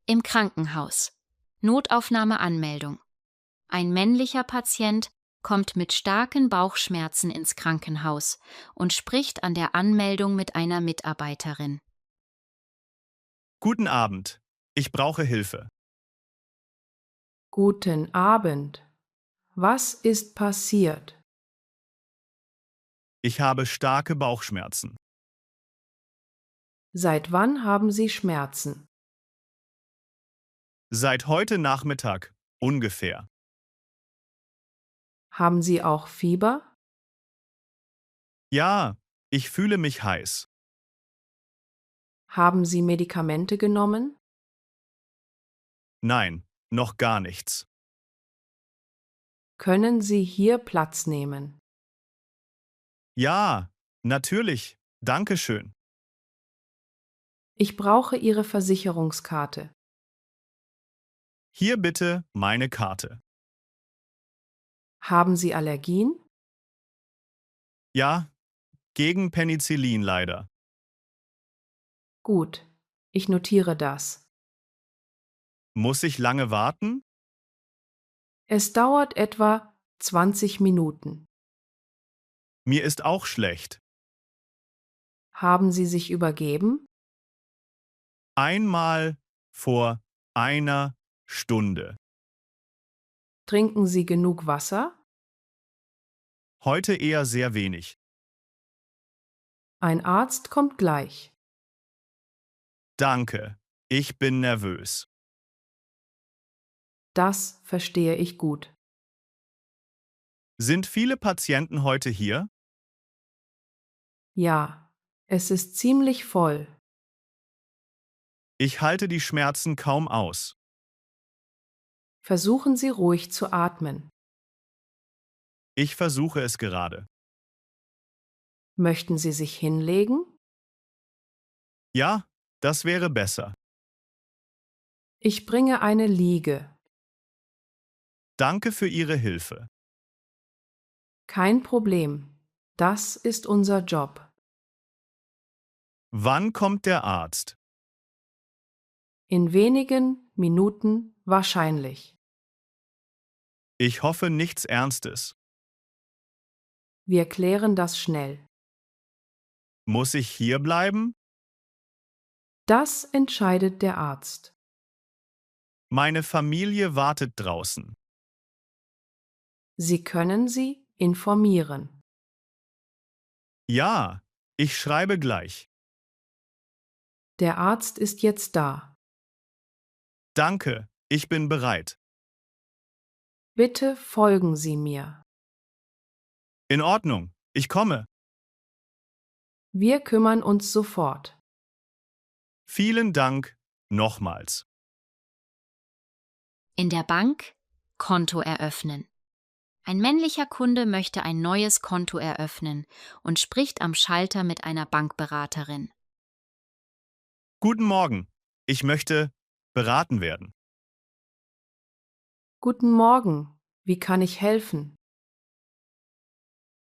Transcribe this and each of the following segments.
Im Krankenhaus. Notaufnahmeanmeldung. Ein männlicher Patient kommt mit starken Bauchschmerzen ins Krankenhaus und spricht an der Anmeldung mit einer Mitarbeiterin. Guten Abend. Ich brauche Hilfe. Guten Abend. Was ist passiert? Ich habe starke Bauchschmerzen. Seit wann haben Sie Schmerzen? Seit heute Nachmittag ungefähr. Haben Sie auch Fieber? Ja, ich fühle mich heiß. Haben Sie Medikamente genommen? Nein, noch gar nichts. Können Sie hier Platz nehmen? Ja, natürlich. Dankeschön. Ich brauche Ihre Versicherungskarte. Hier bitte meine Karte. Haben Sie Allergien? Ja, gegen Penicillin leider. Gut, ich notiere das. Muss ich lange warten? Es dauert etwa 20 Minuten. Mir ist auch schlecht. Haben Sie sich übergeben? Einmal vor einer Stunde. Trinken Sie genug Wasser? Heute eher sehr wenig. Ein Arzt kommt gleich. Danke. Ich bin nervös. Das verstehe ich gut. Sind viele Patienten heute hier? Ja, es ist ziemlich voll. Ich halte die Schmerzen kaum aus. Versuchen Sie ruhig zu atmen. Ich versuche es gerade. Möchten Sie sich hinlegen? Ja, das wäre besser. Ich bringe eine Liege. Danke für Ihre Hilfe. Kein Problem. Das ist unser Job. Wann kommt der Arzt? In wenigen Minuten wahrscheinlich. Ich hoffe nichts Ernstes. Wir klären das schnell. Muss ich hier bleiben? Das entscheidet der Arzt. Meine Familie wartet draußen. Sie können sie informieren. Ja, ich schreibe gleich. Der Arzt ist jetzt da. Danke, ich bin bereit. Bitte folgen Sie mir. In Ordnung, ich komme. Wir kümmern uns sofort. Vielen Dank nochmals. In der Bank Konto eröffnen. Ein männlicher Kunde möchte ein neues Konto eröffnen und spricht am Schalter mit einer Bankberaterin. Guten Morgen. Ich möchte beraten werden. Guten Morgen. Wie kann ich helfen?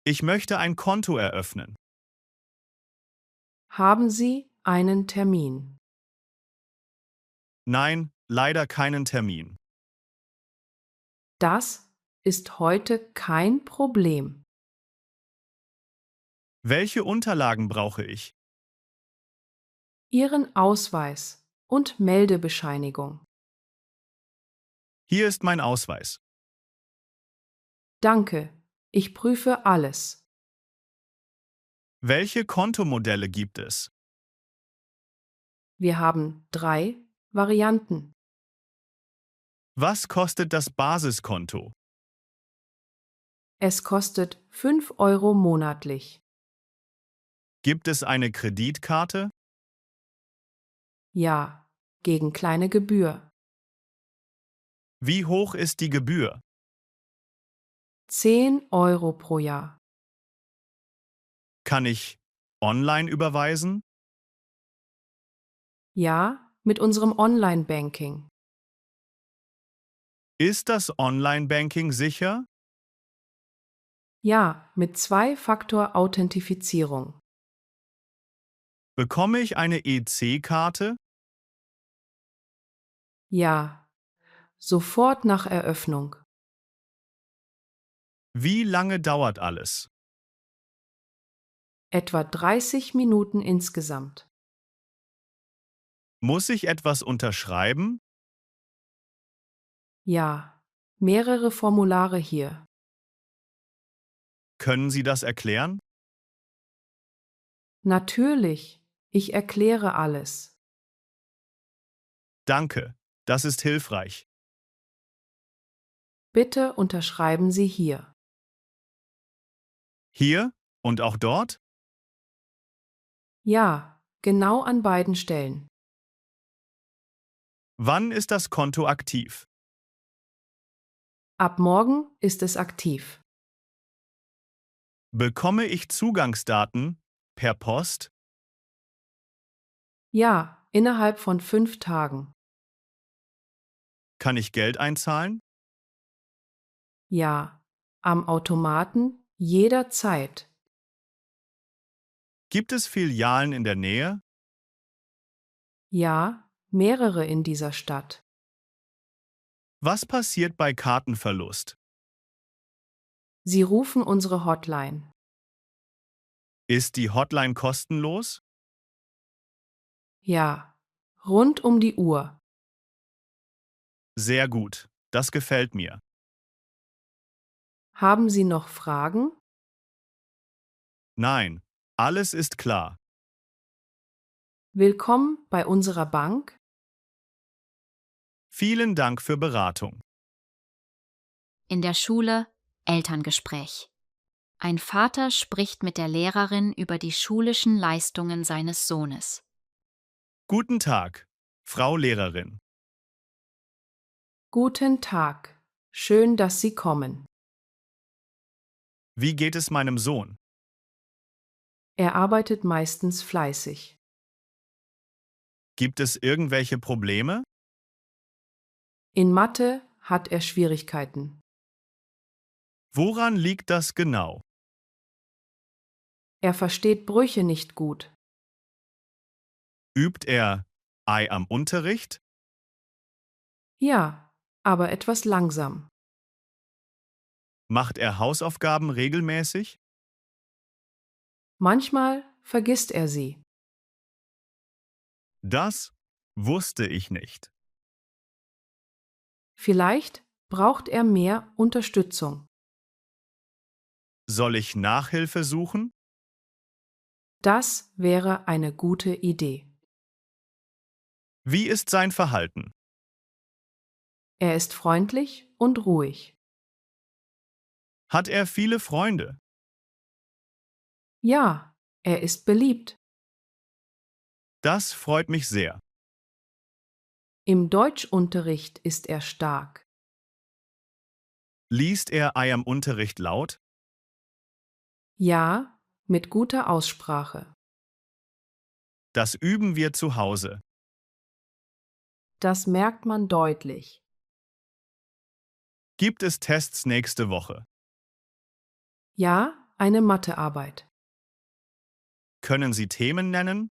Ich möchte ein Konto eröffnen. Haben Sie einen Termin? Nein, leider keinen Termin. Das ist heute kein Problem. Welche Unterlagen brauche ich? Ihren Ausweis und Meldebescheinigung. Hier ist mein Ausweis. Danke. Ich prüfe alles. Welche Kontomodelle gibt es? Wir haben 3 Varianten. Was kostet das Basiskonto? Es kostet 5 Euro monatlich. Gibt es eine Kreditkarte? Ja, gegen kleine Gebühr. Wie hoch ist die Gebühr? 10 Euro pro Jahr. Kann ich online überweisen? Ja, mit unserem Online-Banking. Ist das Online-Banking sicher? Ja, mit 2-Faktor-Authentifizierung. Bekomme ich eine EC-Karte? Ja, sofort nach Eröffnung. Wie lange dauert alles? Etwa 30 Minuten insgesamt. Muss ich etwas unterschreiben? Ja, mehrere Formulare hier. Können Sie das erklären? Natürlich, ich erkläre alles. Danke, das ist hilfreich. Bitte unterschreiben Sie hier. Hier und auch dort? Ja, genau an beiden Stellen. Wann ist das Konto aktiv? Ab morgen ist es aktiv. Bekomme ich Zugangsdaten per Post? Ja, innerhalb von 5 Tagen. Kann ich Geld einzahlen? Ja, am Automaten jederzeit. Gibt es Filialen in der Nähe? Ja, mehrere in dieser Stadt. Was passiert bei Kartenverlust? Sie rufen unsere Hotline. Ist die Hotline kostenlos? Ja, rund um die Uhr. Sehr gut, das gefällt mir. Haben Sie noch Fragen? Nein, alles ist klar. Willkommen bei unserer Bank. Vielen Dank für Beratung. In der Schule Elterngespräch. Ein Vater spricht mit der Lehrerin über die schulischen Leistungen seines Sohnes. Guten Tag, Frau Lehrerin. Guten Tag. Schön, dass Sie kommen. Wie geht es meinem Sohn? Er arbeitet meistens fleißig. Gibt es irgendwelche Probleme? In Mathe hat er Schwierigkeiten. Woran liegt das genau? Er versteht Brüche nicht gut. Übt er Ei am Unterricht? Ja, aber etwas langsam. Macht er Hausaufgaben regelmäßig? Manchmal vergisst er sie. Das wusste ich nicht. Vielleicht braucht er mehr Unterstützung. Soll ich Nachhilfe suchen? Das wäre eine gute Idee. Wie ist sein Verhalten? Er ist freundlich und ruhig. Hat er viele Freunde? Ja, er ist beliebt. Das freut mich sehr. Im Deutschunterricht ist er stark. Liest er Ei am Unterricht laut? Ja, mit guter Aussprache. Das üben wir zu Hause. Das merkt man deutlich. Gibt es Tests nächste Woche? Ja, eine Mathearbeit. Können Sie Themen nennen?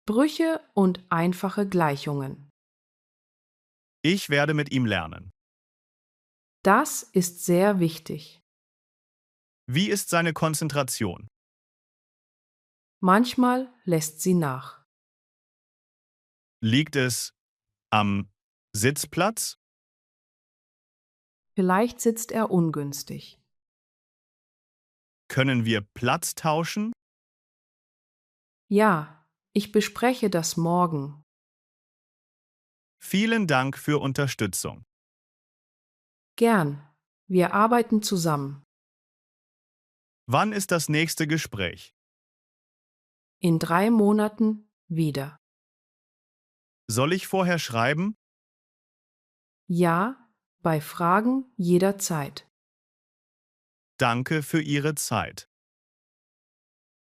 Brüche und einfache Gleichungen. Ich werde mit ihm lernen. Das ist sehr wichtig. Wie ist seine Konzentration? Manchmal lässt sie nach. Liegt es am Sitzplatz? Vielleicht sitzt er ungünstig. Können wir Platz tauschen? Ja, ich bespreche das morgen. Vielen Dank für Unterstützung. Gern. Wir arbeiten zusammen. Wann ist das nächste Gespräch? In 3 Monaten wieder. Soll ich vorher schreiben? Ja, bei Fragen jederzeit. Danke für Ihre Zeit.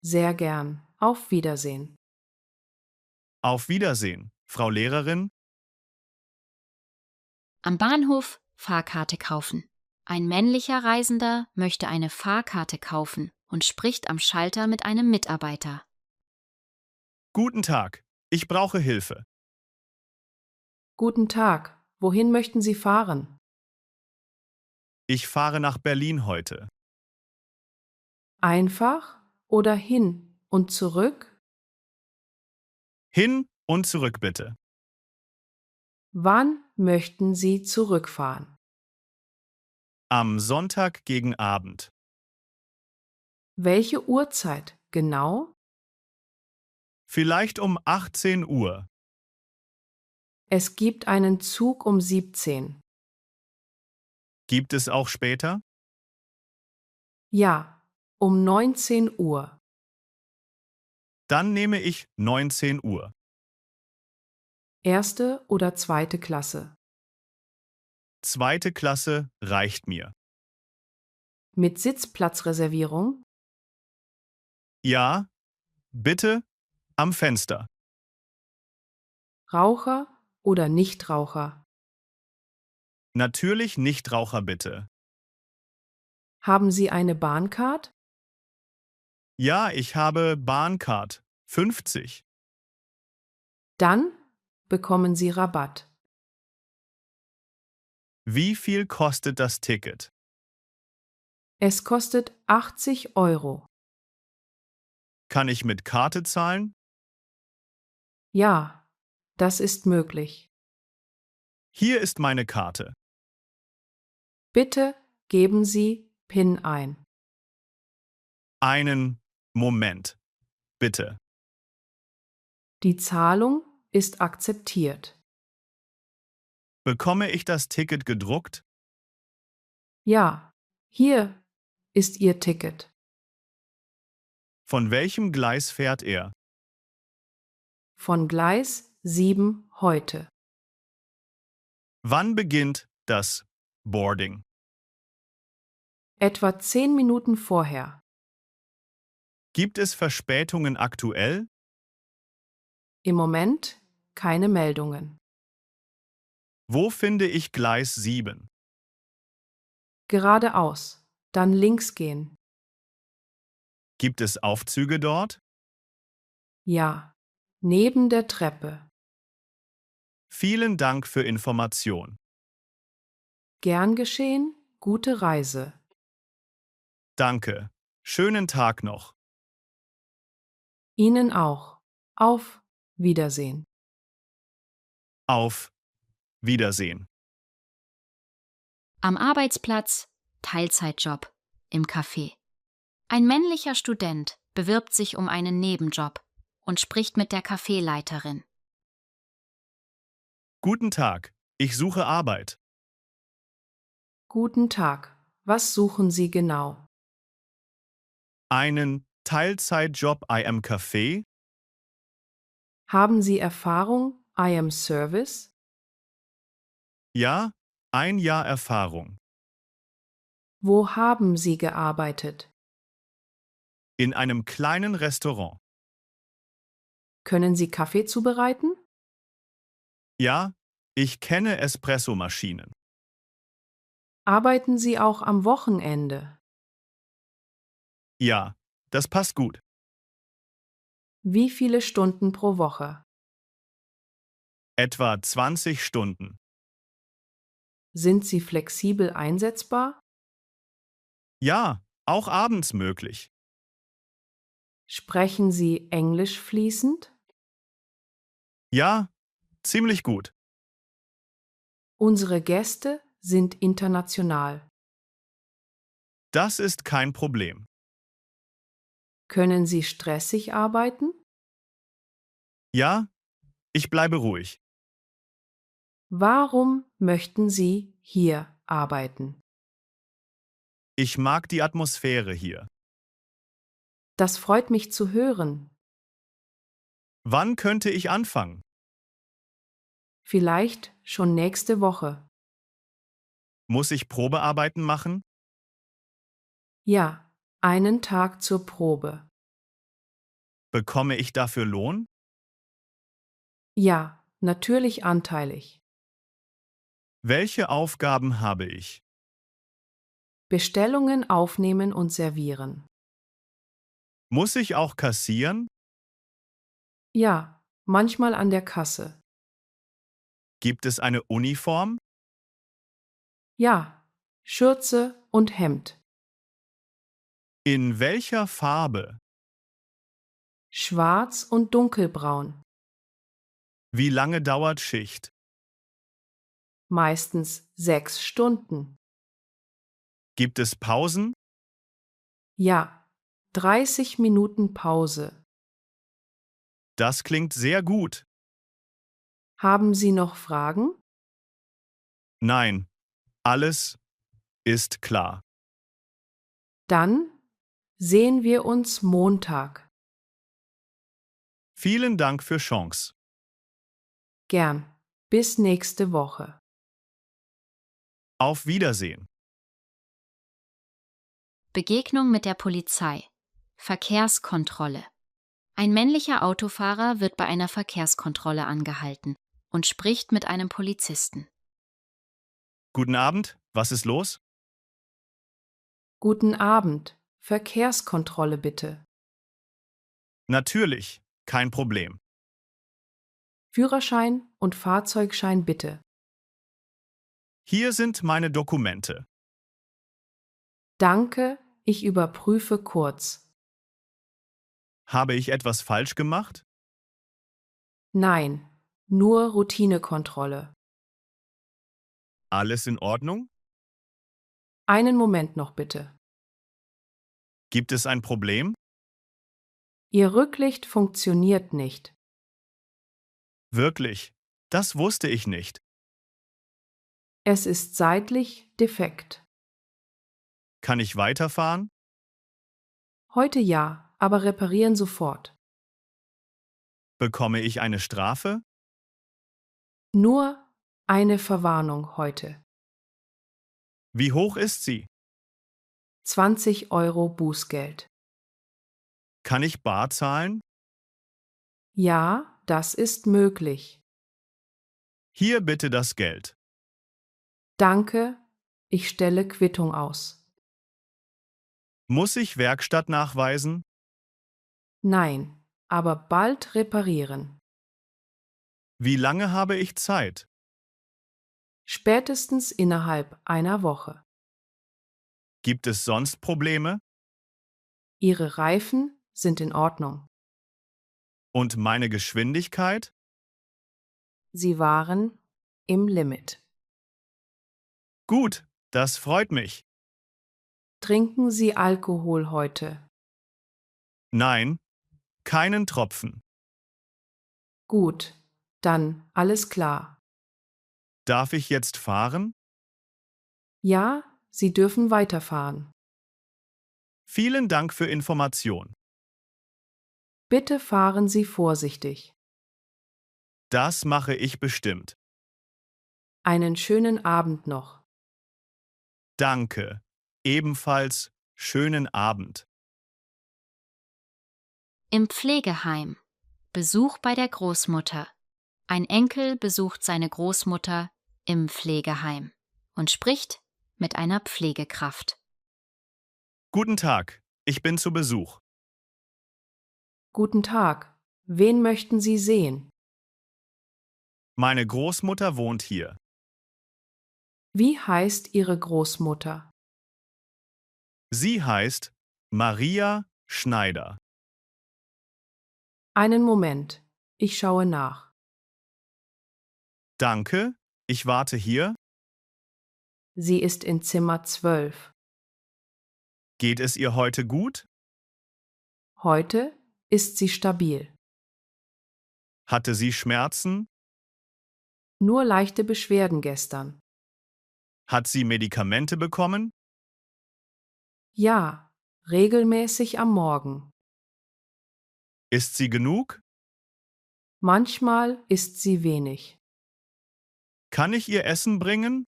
Sehr gern. Auf Wiedersehen. Auf Wiedersehen, Frau Lehrerin. Am Bahnhof Fahrkarte kaufen. Ein männlicher Reisender möchte eine Fahrkarte kaufen und spricht am Schalter mit einem Mitarbeiter. Guten Tag, ich brauche Hilfe. Guten Tag. Wohin möchten Sie fahren? Ich fahre nach Berlin heute. Einfach oder hin und zurück? Hin und zurück bitte. Wann möchten Sie zurückfahren? Am Sonntag gegen Abend. Welche Uhrzeit genau? Vielleicht um 18 Uhr. Es gibt einen Zug um 17. Gibt es auch später? Ja, um 19 Uhr. Dann nehme ich 19 Uhr. Erste oder zweite Klasse. Zweite Klasse reicht mir. Mit Sitzplatzreservierung? Ja, bitte am Fenster. Raucher oder Nichtraucher? Natürlich Nichtraucher bitte. Haben Sie eine Bahncard? Ja, ich habe Bahncard 50. Dann bekommen Sie Rabatt. Wie viel kostet das Ticket? Es kostet 80 Euro. Kann ich mit Karte zahlen? Ja, das ist möglich. Hier ist meine Karte. Bitte geben Sie PIN ein. Einen Moment, bitte. Die Zahlung ist akzeptiert. Bekomme ich das Ticket gedruckt? Ja, hier ist Ihr Ticket. Von welchem Gleis fährt er? Von Gleis 7 heute. Wann beginnt das Boarding? Etwa 10 Minuten vorher. Gibt es Verspätungen aktuell? Im Moment keine Meldungen. Wo finde ich Gleis 7? Geradeaus, dann links gehen. Gibt es Aufzüge dort? Ja, neben der Treppe. Vielen Dank für Information. Gern geschehen, gute Reise. Danke. Schönen Tag noch. Ihnen auch. Auf Wiedersehen. Auf Wiedersehen. Am Arbeitsplatz Teilzeitjob im Café. Ein männlicher Student bewirbt sich um einen Nebenjob und spricht mit der Kaffeeleiterin. Guten Tag. Ich suche Arbeit. Guten Tag. Was suchen Sie genau? Einen Teilzeitjob im Café? Haben Sie Erfahrung I am Service? Ja, ein Jahr Erfahrung. Wo haben Sie gearbeitet? In einem kleinen Restaurant. Können Sie Kaffee zubereiten? Ja, ich kenne Espressomaschinen. Arbeiten Sie auch am Wochenende? Ja, das passt gut. Wie viele Stunden pro Woche? Etwa 20 Stunden. Sind Sie flexibel einsetzbar? Ja, auch abends möglich. Sprechen Sie Englisch fließend? Ja, ziemlich gut. Unsere Gäste sind international. Das ist kein Problem. Können Sie stressig arbeiten? Ja, ich bleibe ruhig. Warum möchten Sie hier arbeiten? Ich mag die Atmosphäre hier. Das freut mich zu hören. Wann könnte ich anfangen? Vielleicht schon nächste Woche. Muss ich Probearbeiten machen? Ja, einen Tag zur Probe. Bekomme ich dafür Lohn? Ja, natürlich anteilig. Welche Aufgaben habe ich? Bestellungen aufnehmen und servieren. Muss ich auch kassieren? Ja, manchmal an der Kasse. Gibt es eine Uniform? Ja, Schürze und Hemd. In welcher Farbe? Schwarz und dunkelbraun. Wie lange dauert Schicht? Meistens 6 Stunden. Gibt es Pausen? Ja, 30 Minuten Pause. Das klingt sehr gut. Haben Sie noch Fragen? Nein, alles ist klar. Dann sehen wir uns Montag. Vielen Dank für Chance. Gern. Bis nächste Woche. Auf Wiedersehen. Begegnung mit der Polizei. Verkehrskontrolle. Ein männlicher Autofahrer wird bei einer Verkehrskontrolle angehalten und spricht mit einem Polizisten. Guten Abend, was ist los? Guten Abend. Verkehrskontrolle bitte. Natürlich, kein Problem. Führerschein und Fahrzeugschein bitte. Hier sind meine Dokumente. Danke, ich überprüfe kurz. Habe ich etwas falsch gemacht? Nein, nur Routinekontrolle. Alles in Ordnung? Einen Moment noch bitte. Gibt es ein Problem? Ihr Rücklicht funktioniert nicht. Wirklich? Das wusste ich nicht. Es ist seitlich defekt. Kann ich weiterfahren? Heute ja, aber reparieren sofort. Bekomme ich eine Strafe? Nur eine Verwarnung heute. Wie hoch ist sie? 20 € Bußgeld. Kann ich bar zahlen? Ja, das ist möglich. Hier bitte das Geld. Danke, ich stelle Quittung aus. Muss ich Werkstatt nachweisen? Nein, aber bald reparieren. Wie lange habe ich Zeit? Spätestens innerhalb einer Woche. Gibt es sonst Probleme? Ihre Reifen sind in Ordnung. Und meine Geschwindigkeit? Sie waren im Limit. Gut, das freut mich. Trinken Sie Alkohol heute? Nein, keinen Tropfen. Gut, dann alles klar. Darf ich jetzt fahren? Ja, Sie dürfen weiterfahren. Vielen Dank für Information. Bitte fahren Sie vorsichtig. Das mache ich bestimmt. Einen schönen Abend noch. Danke. Ebenfalls schönen Abend. Im Pflegeheim. Besuch bei der Großmutter. Ein Enkel besucht seine Großmutter im Pflegeheim und spricht mit einer Pflegekraft. Guten Tag, ich bin zu Besuch. Guten Tag. Wen möchten Sie sehen? Meine Großmutter wohnt hier. Wie heißt Ihre Großmutter? Sie heißt Maria Schneider. Einen Moment. Ich schaue nach. Danke, ich warte hier. Sie ist in Zimmer 12. Geht es ihr heute gut? Heute ist sie stabil. Hatte sie Schmerzen? Nur leichte Beschwerden gestern. Hat sie Medikamente bekommen? Ja, regelmäßig am Morgen. Ist sie genug? Manchmal isst sie wenig. Kann ich ihr Essen bringen?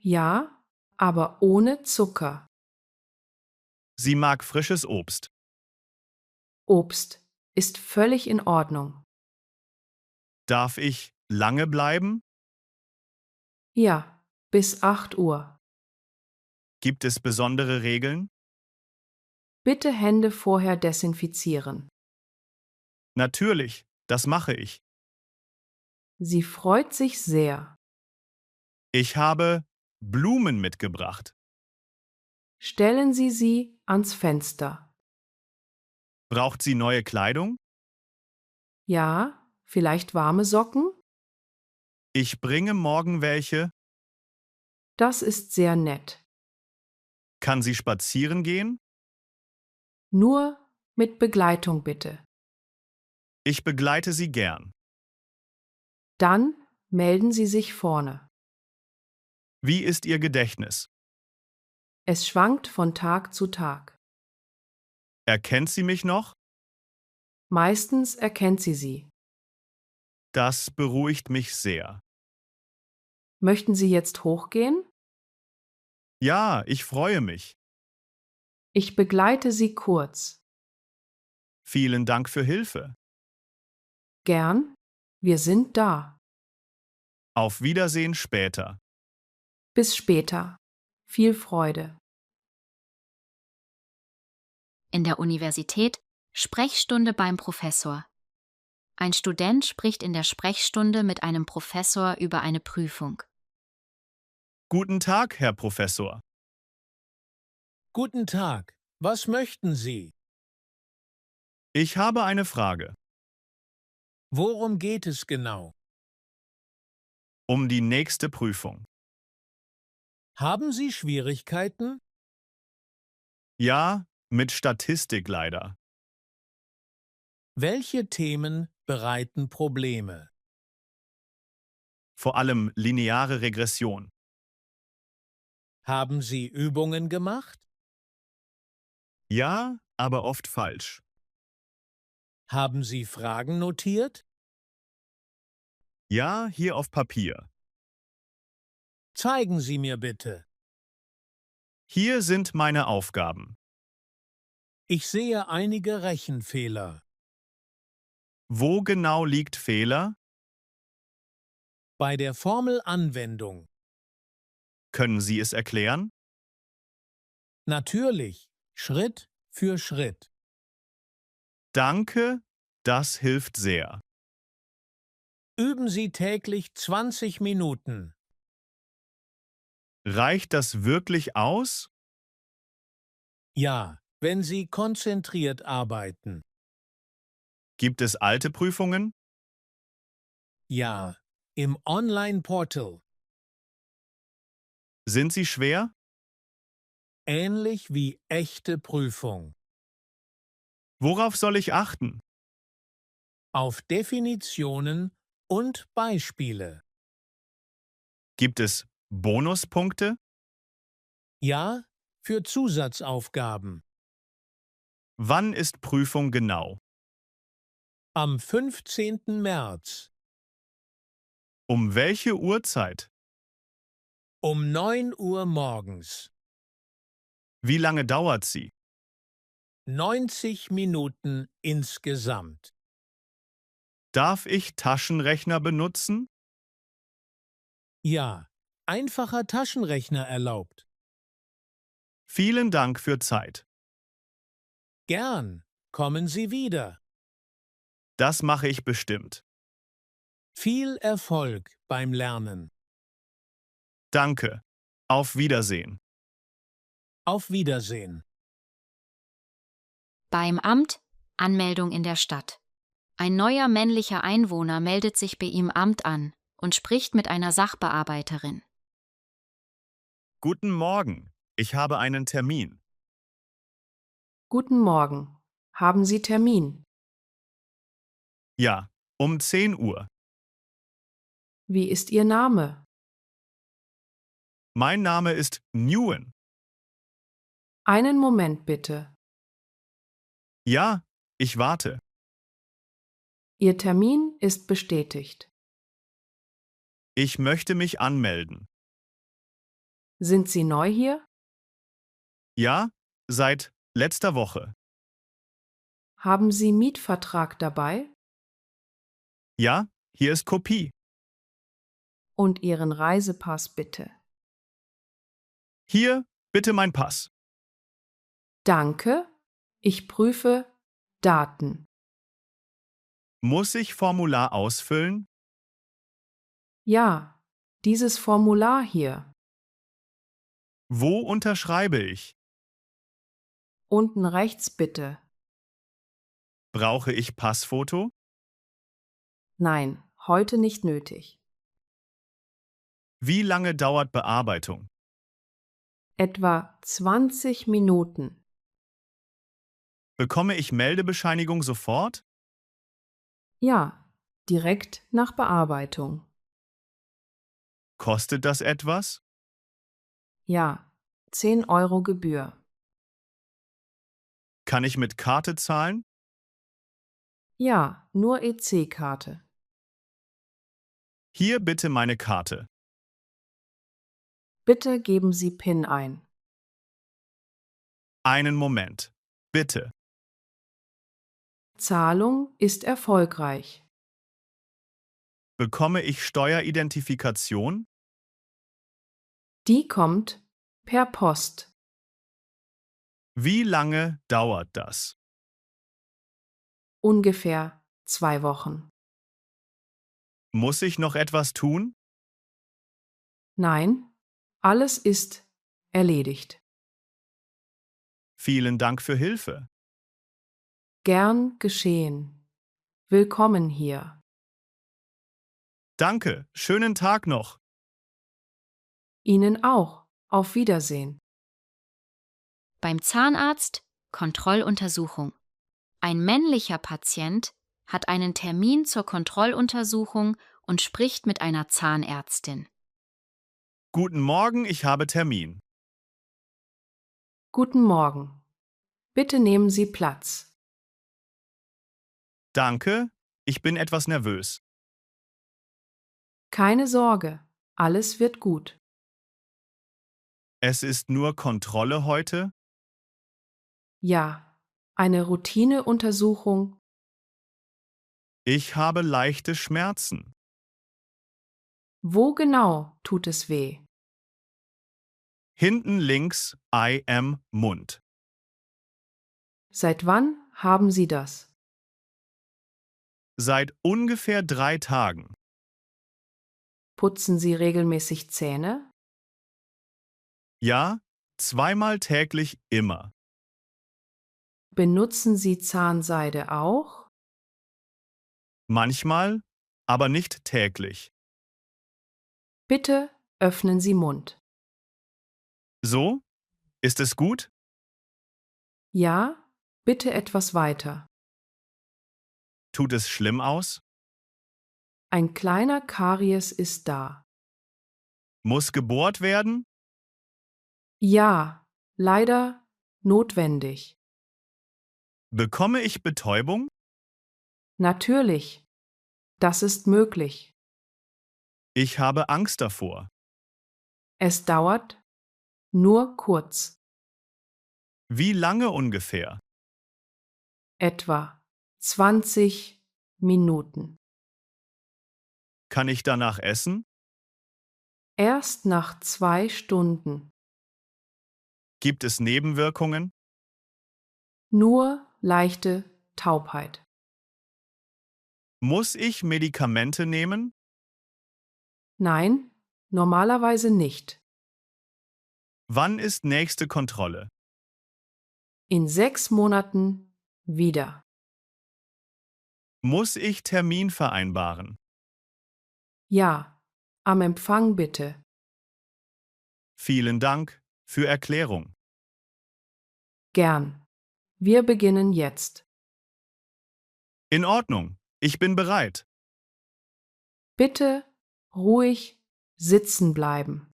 Ja, aber ohne Zucker. Sie mag frisches Obst. Obst ist völlig in Ordnung. Darf ich lange bleiben? Ja, bis 8 Uhr. Gibt es besondere Regeln? Bitte Hände vorher desinfizieren. Natürlich, das mache ich. Sie freut sich sehr. Ich habe Blumen mitgebracht. Stellen Sie sie ans Fenster. Braucht sie neue Kleidung? Ja, vielleicht warme Socken? Ich bringe morgen welche. Das ist sehr nett. Kann sie spazieren gehen? Nur mit Begleitung bitte. Ich begleite sie gern. Dann melden Sie sich vorne. Wie ist Ihr Gedächtnis? Es schwankt von Tag zu Tag. Erkennt sie mich noch? Meistens erkennt sie sie. Das beruhigt mich sehr. Möchten Sie jetzt hochgehen? Ja, ich freue mich. Ich begleite Sie kurz. Vielen Dank für Hilfe. Gern. Wir sind da. Auf Wiedersehen später. Bis später. Viel Freude. In der Universität Sprechstunde beim Professor. Ein Student spricht in der Sprechstunde mit einem Professor über eine Prüfung. Guten Tag, Herr Professor. Guten Tag. Was möchten Sie? Ich habe eine Frage. Worum geht es genau? Um die nächste Prüfung. Haben Sie Schwierigkeiten? Ja, mit Statistik leider. Welche Themen bereiten Probleme? Vor allem lineare Regression. Haben Sie Übungen gemacht? Ja, aber oft falsch. Haben Sie Fragen notiert? Ja, hier auf Papier. Zeigen Sie mir bitte. Hier sind meine Aufgaben. Ich sehe einige Rechenfehler. Wo genau liegt Fehler? Bei der Formelanwendung. Können Sie es erklären? Natürlich, Schritt für Schritt. Danke, das hilft sehr. Üben Sie täglich 20 Minuten. Reicht das wirklich aus? Ja, wenn Sie konzentriert arbeiten. Gibt es alte Prüfungen? Ja, im Online-Portal. Sind sie schwer? Ähnlich wie echte Prüfung. Worauf soll ich achten? Auf Definitionen und Beispiele. Gibt es Bonuspunkte? Ja, für Zusatzaufgaben. Wann ist Prüfung genau? Am 15. März Um welche Uhrzeit? um 9 Uhr morgens. Wie lange dauert sie? 90 Minuten insgesamt. Darf ich Taschenrechner benutzen? Ja, einfacher Taschenrechner erlaubt. Vielen Dank für Zeit. Gern, kommen Sie wieder. Das mache ich bestimmt. Viel Erfolg beim Lernen. Danke. Auf Wiedersehen. Auf Wiedersehen. Beim Amt Anmeldung in der Stadt. Ein neuer männlicher Einwohner meldet sich bei ihm Amt an und spricht mit einer Sachbearbeiterin. Guten Morgen. Ich habe einen Termin. Guten Morgen. Haben Sie Termin? Ja, um 10 Uhr. Wie ist Ihr Name? Mein Name ist Nguyen. Einen Moment bitte. Ja, ich warte. Ihr Termin ist bestätigt. Ich möchte mich anmelden. Sind Sie neu hier? Ja, seit letzter Woche. Haben Sie Mietvertrag dabei? Ja, hier ist Kopie. Und Ihren Reisepass bitte. Hier, bitte mein Pass. Danke. Ich prüfe Daten. Muss ich Formular ausfüllen? Ja, dieses Formular hier. Wo unterschreibe ich? Unten rechts bitte. Brauche ich Passfoto? Nein, heute nicht nötig. Wie lange dauert Bearbeitung? Etwa 20 Minuten. Bekomme ich Meldebescheinigung sofort? Ja, direkt nach Bearbeitung. Kostet das etwas? Ja, 10 € Gebühr. Kann ich mit Karte zahlen? Ja, nur EC-Karte. Hier bitte meine Karte. Bitte geben Sie PIN ein. Einen Moment. Bitte. Zahlung ist erfolgreich. Bekomme ich Steueridentifikation? Die kommt per Post. Wie lange dauert das? Ungefähr 2 Wochen. Muss ich noch etwas tun? Nein, alles ist erledigt. Vielen Dank für Hilfe. Gern geschehen. Willkommen hier. Danke. Schönen Tag noch. Ihnen auch. Auf Wiedersehen. Beim Zahnarzt Kontrolluntersuchung. Ein männlicher Patient hat einen Termin zur Kontrolluntersuchung und spricht mit einer Zahnärztin. Guten Morgen, ich habe Termin. Guten Morgen. Bitte nehmen Sie Platz. Danke, ich bin etwas nervös. Keine Sorge, alles wird gut. Es ist nur Kontrolle heute? Ja, eine Routineuntersuchung. Ich habe leichte Schmerzen. Wo genau tut es weh? Hinten links im Mund. Seit wann haben Sie das? Seit ungefähr 3 Tagen. Putzen Sie regelmäßig Zähne? Ja, zweimal täglich immer. Benutzen Sie Zahnseide auch? Manchmal, aber nicht täglich. Bitte öffnen Sie Mund. So? Ist es gut? Ja, bitte etwas weiter. Tut es schlimm aus? Ein kleiner Karies ist da. Muss gebohrt werden? Ja, leider notwendig. Bekomme ich Betäubung? Natürlich, das ist möglich. Ich habe Angst davor. Es dauert nur kurz, Wie lange ungefähr? etwa 20 Minuten. Kann ich danach essen? Erst nach 2 Stunden. Gibt es Nebenwirkungen? Nur leichte Taubheit. Muss ich Medikamente nehmen? Nein, normalerweise nicht. Wann ist nächste Kontrolle? In 6 Monaten wieder. Muss ich Termin vereinbaren? Ja, am Empfang bitte. Vielen Dank für Erklärung. Gern. Wir beginnen jetzt. In Ordnung, ich bin bereit. Bitte ruhig sitzen bleiben.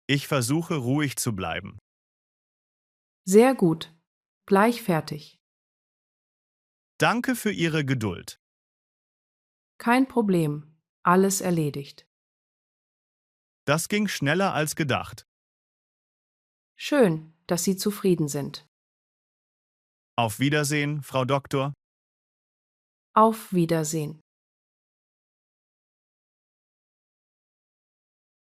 Ich versuche ruhig zu bleiben. Sehr gut. Gleich fertig. Danke für Ihre Geduld. Kein Problem. Alles erledigt. Das ging schneller als gedacht. Schön, dass Sie zufrieden sind. Auf Wiedersehen, Frau Doktor. Auf Wiedersehen.